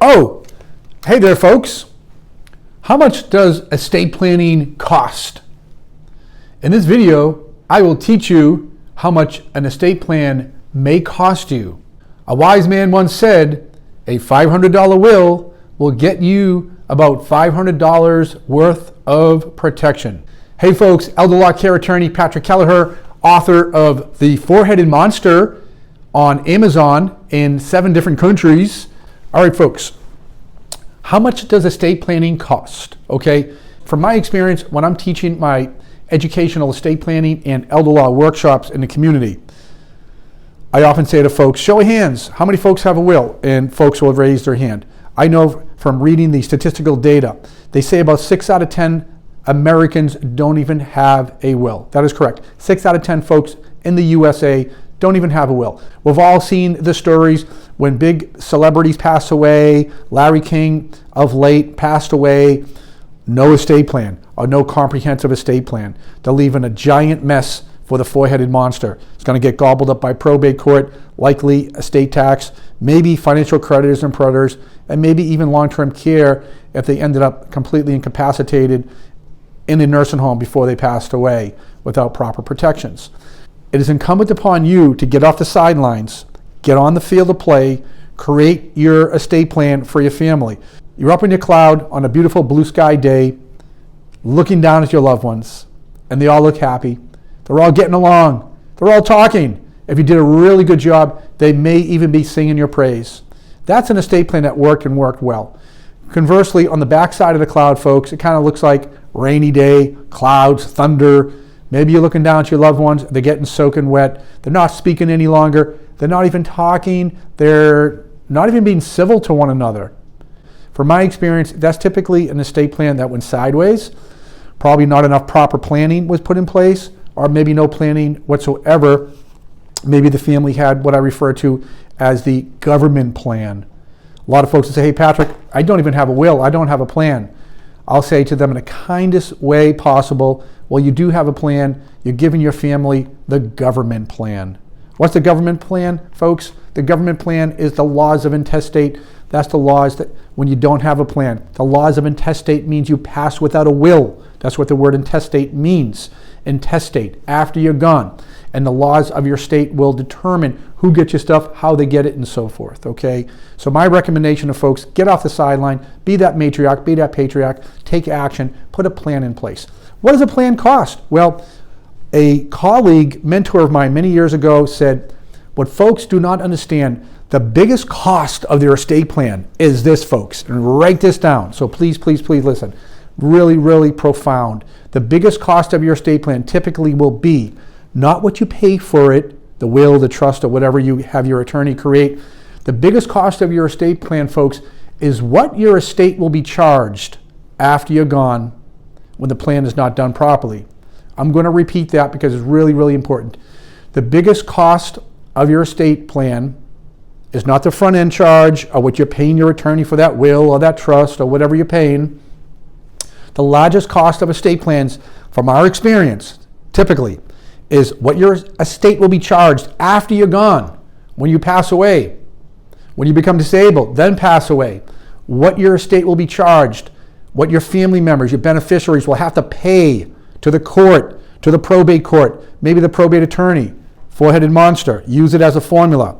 Oh, hey there, folks. How much does estate planning cost? In this video, I will teach you how much an estate plan may cost you. A wise man once said, a $500 will get you about $500 worth of protection. Hey folks, elder law care attorney Patrick Kelleher, author of The Four-Headed Monster on Amazon in 7 different countries. All right, folks, how much does estate planning cost? Okay, from my experience, when I'm teaching my educational estate planning and elder law workshops in the community, I often say to folks, show of hands, how many folks have a will? And folks will raise their hand. I know from reading the statistical data, they say about 6 out of 10 Americans don't even have a will. That is correct. 6 out of 10 folks in the USA don't even have a will. We've all seen the stories when big celebrities pass away. Larry King of late passed away. No estate plan or no comprehensive estate plan. They're leaving a giant mess for the four-headed monster. It's going to get gobbled up by probate court, likely estate tax, maybe financial creditors and predators, and maybe even long-term care if they ended up completely incapacitated in a nursing home before they passed away without proper protections. It is incumbent upon you to get off the sidelines, get on the field of play, create your estate plan for your family. You're up in your cloud on a beautiful blue sky day, looking down at your loved ones, and they all look happy. They're all getting along. They're all talking. If you did a really good job, they may even be singing your praise. That's an estate plan that worked and worked well. Conversely, on the backside of the cloud, folks, it kind of looks like rainy day, clouds, thunder. Maybe you're looking down at your loved ones. They're getting soaking wet. They're not speaking any longer. They're not even talking. They're not even being civil to one another. From my experience, that's typically an estate plan that went sideways. Probably not enough proper planning was put in place, or maybe no planning whatsoever. Maybe the family had what I refer to as the government plan. A lot of folks will say, hey Patrick, I don't even have a will. I don't have a plan. I'll say to them in the kindest way possible, well, you do have a plan. You're giving your family the government plan. What's the government plan, folks? The government plan is the laws of intestate. That's the laws that when you don't have a plan. The laws of intestate means you pass without a will. That's what the word intestate means. Intestate, after you're gone. And the laws of your state will determine who gets your stuff, how they get it, and so forth, okay? So my recommendation to folks, get off the sideline, be that matriarch, be that patriarch, take action, put a plan in place. What does a plan cost? Well, a colleague, mentor of mine many years ago said, what folks do not understand, the biggest cost of their estate plan is this, folks, and write this down. So please, please, please listen. Really, really profound. The biggest cost of your estate plan typically will be not what you pay for it, the will, the trust, or whatever you have your attorney create. The biggest cost of your estate plan, folks, is what your estate will be charged after you're gone when the plan is not done properly. I'm going to repeat that because it's really, really important. The biggest cost of your estate plan is not the front end charge or what you're paying your attorney for that will or that trust or whatever you're paying. The largest cost of estate plans, from our experience, typically, is what your estate will be charged after you're gone, when you pass away, when you become disabled, then pass away. What your estate will be charged, what your family members, your beneficiaries will have to pay to the court, to the probate court, maybe the probate attorney, four-headed monster, use it as a formula.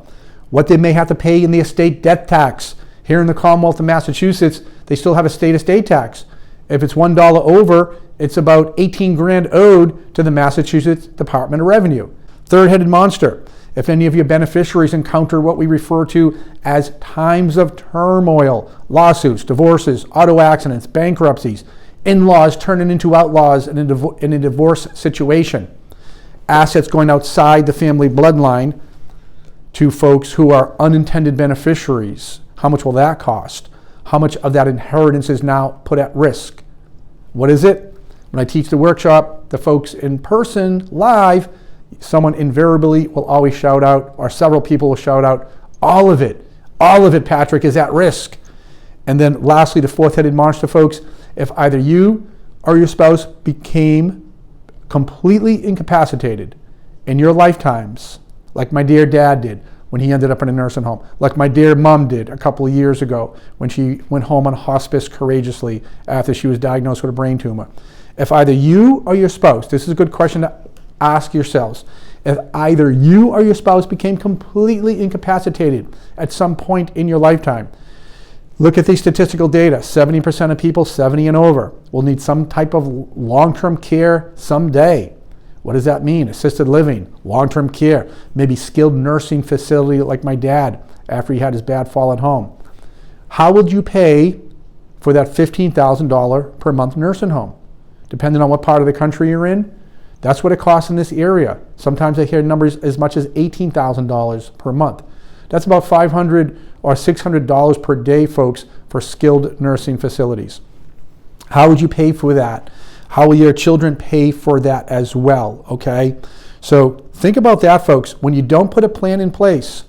What they may have to pay in the estate death tax. Here in the Commonwealth of Massachusetts, they still have a state estate tax. If it's $1 over, it's about 18 grand owed to the Massachusetts Department of Revenue. Third-headed monster. If any of your beneficiaries encounter what we refer to as times of turmoil, lawsuits, divorces, auto accidents, bankruptcies, in-laws turning into outlaws in a divorce situation, assets going outside the family bloodline to folks who are unintended beneficiaries, how much will that cost? How much of that inheritance is now put at risk? What is it? When I teach the workshop, the folks in person, live, someone invariably will always shout out, or several people will shout out, all of it, Patrick, is at risk. And then lastly, the fourth-headed monster, folks, if either you or your spouse became completely incapacitated in your lifetimes, like my dear dad did, when he ended up in a nursing home, like my dear mom did a couple of years ago when she went home on hospice courageously after she was diagnosed with a brain tumor. If either you or your spouse, this is a good question to ask yourselves, if either you or your spouse became completely incapacitated at some point in your lifetime, look at the statistical data. 70% of people 70 and over will need some type of long-term care someday. What does that mean? Assisted living, long-term care, maybe skilled nursing facility like my dad after he had his bad fall at home. How would you pay for that $15,000 per month nursing home? Depending on what part of the country you're in, that's what it costs in this area. Sometimes I hear numbers as much as $18,000 per month. That's about $500 or $600 per day, folks, for skilled nursing facilities. How would you pay for that? How will your children pay for that as well, okay? So think about that, folks. When you don't put a plan in place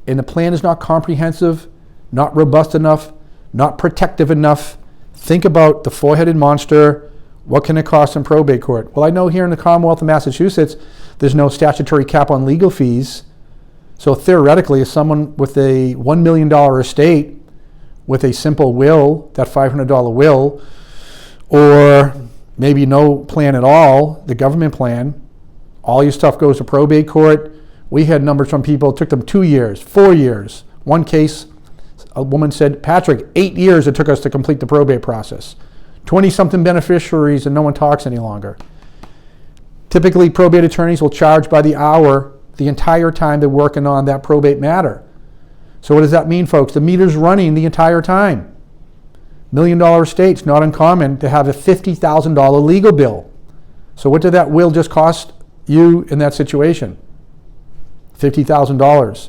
and the plan is not comprehensive, not robust enough, not protective enough, think about the four-headed monster. What can it cost in probate court? Well, I know here in the Commonwealth of Massachusetts, there's no statutory cap on legal fees. So theoretically, if someone with a $1 million estate with a simple will, that $500 will, or maybe no plan at all, the government plan, all your stuff goes to probate court. We had numbers from people, it took them 2 years, 4 years. One case, a woman said, Patrick, 8 years it took us to complete the probate process. 20-something beneficiaries and no one talks any longer. Typically, probate attorneys will charge by the hour the entire time they're working on that probate matter. So what does that mean, folks? The meter's running the entire time. $1 million estates, not uncommon to have a $50,000 legal bill. So what did that will just cost you in that situation? $50,000.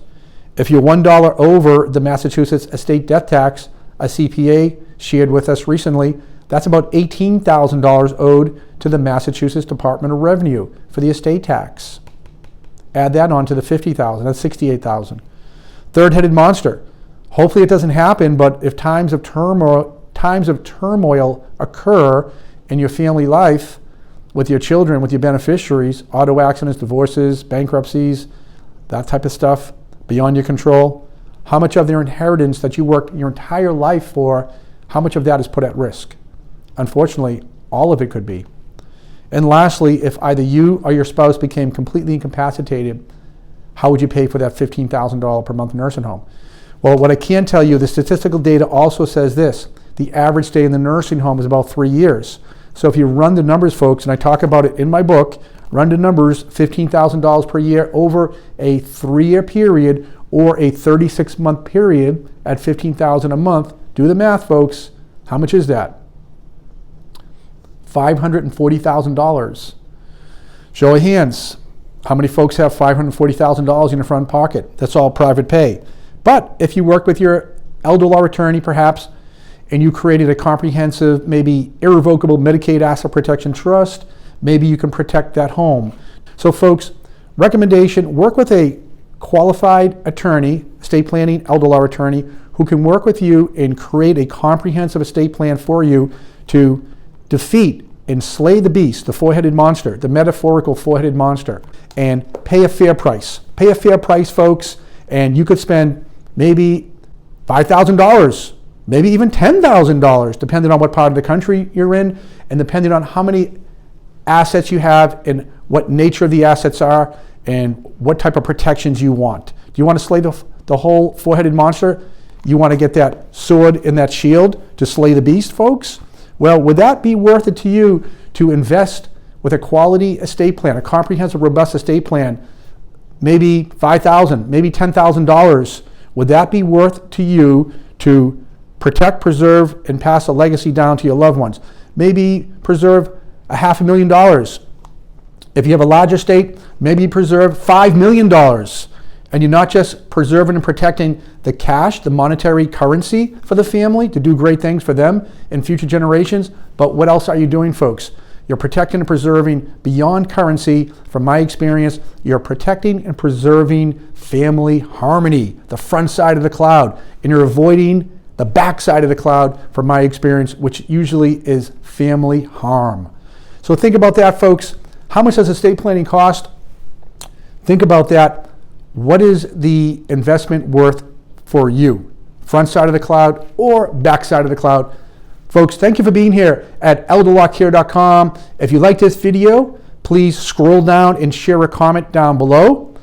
If you're $1 over the Massachusetts estate death tax, a CPA shared with us recently, that's about $18,000 owed to the Massachusetts Department of Revenue for the estate tax. Add that on to the $50,000, that's $68,000. Third-headed monster. Hopefully it doesn't happen, but if times of turmoil occur in your family life with your children, with your beneficiaries, auto accidents, divorces, bankruptcies, that type of stuff beyond your control, how much of their inheritance that you worked your entire life for, how much of that is put at risk? Unfortunately, all of it could be. And lastly, if either you or your spouse became completely incapacitated, how would you pay for that $15,000 per month nursing home? Well, what I can tell you, the statistical data also says this. The average stay in the nursing home is about 3 years. So if you run the numbers, folks, and I talk about it in my book, run the numbers, $15,000 per year over a 3-year period or a 36-month period at $15,000 a month. Do the math, folks. How much is that? $540,000. Show of hands. How many folks have $540,000 in their front pocket? That's all private pay. But if you work with your elder law attorney, perhaps, and you created a comprehensive, maybe irrevocable Medicaid asset protection trust, maybe you can protect that home. So folks, recommendation, work with a qualified attorney, estate planning, elder law attorney, who can work with you and create a comprehensive estate plan for you to defeat and slay the beast, the four-headed monster, the metaphorical four-headed monster, and pay a fair price. Pay a fair price, folks, and you could spend maybe $5,000, maybe even $10,000, depending on what part of the country you're in, and depending on how many assets you have and what nature the assets are and what type of protections you want. Do you want to slay the whole four-headed monster? You want to get that sword and that shield to slay the beast, folks? Well, would that be worth it to you to invest with a quality estate plan, a comprehensive, robust estate plan, maybe $5,000, maybe $10,000? Would that be worth to you to protect, preserve, and pass a legacy down to your loved ones? Maybe preserve $500,000. If you have a large estate, maybe preserve $5 million. And you're not just preserving and protecting the cash, the monetary currency for the family to do great things for them in future generations, but what else are you doing, folks? You're protecting and preserving beyond currency. From my experience, you're protecting and preserving family harmony, the front side of the cloud, and you're avoiding the back side of the cloud, from my experience, which usually is family harm. So think about that, folks. How much does estate planning cost? Think about that. What is the investment worth for you? Front side of the cloud or back side of the cloud? Folks, thank you for being here at elderlawcare.com. If you like this video, please scroll down and share a comment down below.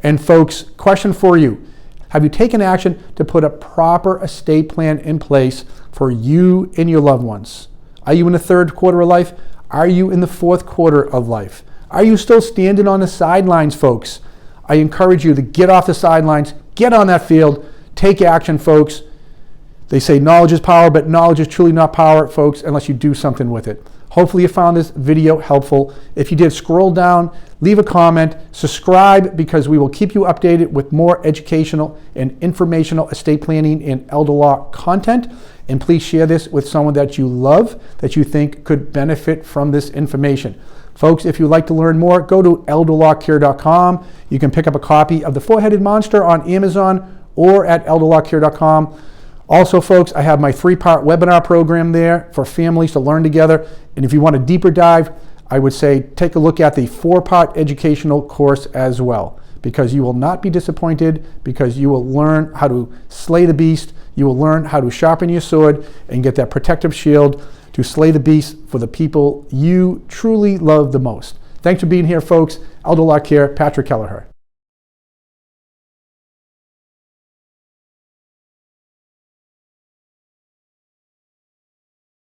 And folks, question for you. Have you taken action to put a proper estate plan in place for you and your loved ones? Are you in the third quarter of life? Are you in the fourth quarter of life? Are you still standing on the sidelines, folks? I encourage you to get off the sidelines, get on that field, take action, folks. They say knowledge is power, but knowledge is truly not power, folks, unless you do something with it. Hopefully you found this video helpful. If you did, scroll down, leave a comment, subscribe, because we will keep you updated with more educational and informational estate planning and elder law content. And please share this with someone that you love, that you think could benefit from this information. Folks, if you'd like to learn more, go to elderlawcare.com. You can pick up a copy of The Four-Headed Monster on Amazon or at elderlawcare.com. Also, folks, I have my 3-part webinar program there for families to learn together. And if you want a deeper dive, I would say take a look at the 4-part educational course as well, because you will not be disappointed, because you will learn how to slay the beast. You will learn how to sharpen your sword and get that protective shield to slay the beast for the people you truly love the most. Thanks for being here, folks. Elder Law Care, Patrick Kelleher.